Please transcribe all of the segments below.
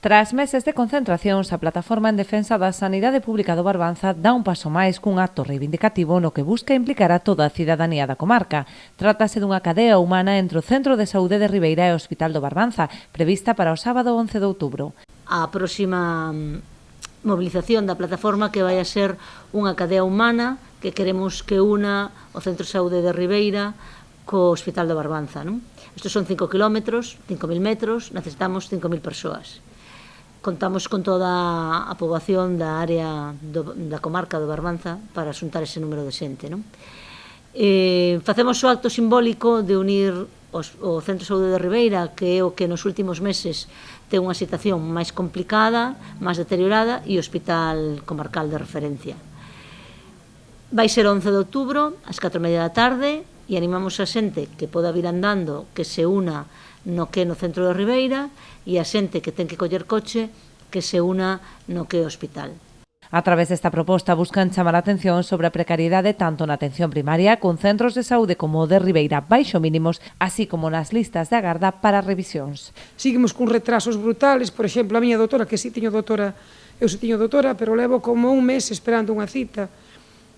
Tras meses de concentracións, a Plataforma en Defensa da Sanidade Pública do Barbanza dá un paso máis cun acto reivindicativo no que busca implicar a toda a cidadanía da comarca. Trátase dunha cadea humana entre o Centro de Saúde de Ribeira e o Hospital do Barbanza, prevista para o sábado 11 de outubro. A próxima movilización da plataforma que vai a ser unha cadea humana que queremos que una o Centro de Saúde de Ribeira co Hospital do Barbanza. Estes son 5 kilómetros, 5.000 metros, necesitamos 5.000 persoas. Contamos con toda a poboación da área da comarca do Barbanza para xuntar ese número de xente. Facemos o acto simbólico de unir o Centro de Saúde de Ribeira, que é o que nos últimos meses ten unha situación máis complicada, máis deteriorada, e o Hospital Comarcal de referencia. Vai ser 11 de outubro, ás 4:30 da tarde, e animamos a xente que poda vir andando, que se una no que é no centro de Ribeira, e a xente que ten que coller coche, que se una no que é o hospital. A través desta proposta buscan chamar a atención sobre a precariedade tanto na atención primaria con centros de saúde como o de Ribeira baixo mínimos, así como nas listas de agarda para revisións. Seguimos con retrasos brutales, por exemplo, a miña doutora, que si tiño doutora, eu si tiño doutora, pero levo como un mes esperando unha cita,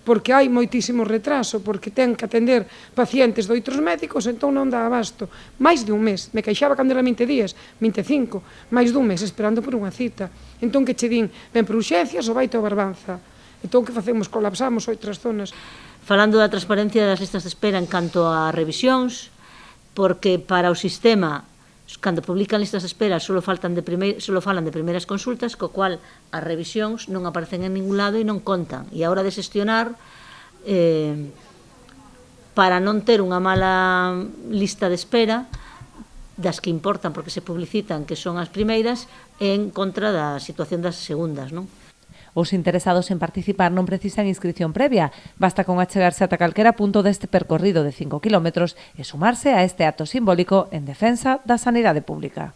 porque hai moitísimo retraso, porque ten que atender pacientes de outros médicos, entón non dá abasto. Máis de un mes, me queixaba cando era 20 días, 25, máis dun mes esperando por unha cita. Entón que che din, ven por urxencias ou vai ao Barbanza. Entón que facemos? Colapsamos outras zonas. Falando da transparencia das listas de espera en canto a revisións, porque para o sistema, cando publican listas de espera, solo falan de primeiras consultas, co cual as revisións non aparecen en ningún lado e non contan. E a hora de xestionar, para non ter unha mala lista de espera, das que importan porque se publicitan que son as primeiras, en contra da situación das segundas, non? Os interesados en participar non precisan inscripción previa, basta con achegarse ata calquera punto deste percorrido de 5 kilómetros e sumarse a este acto simbólico en defensa da sanidade pública.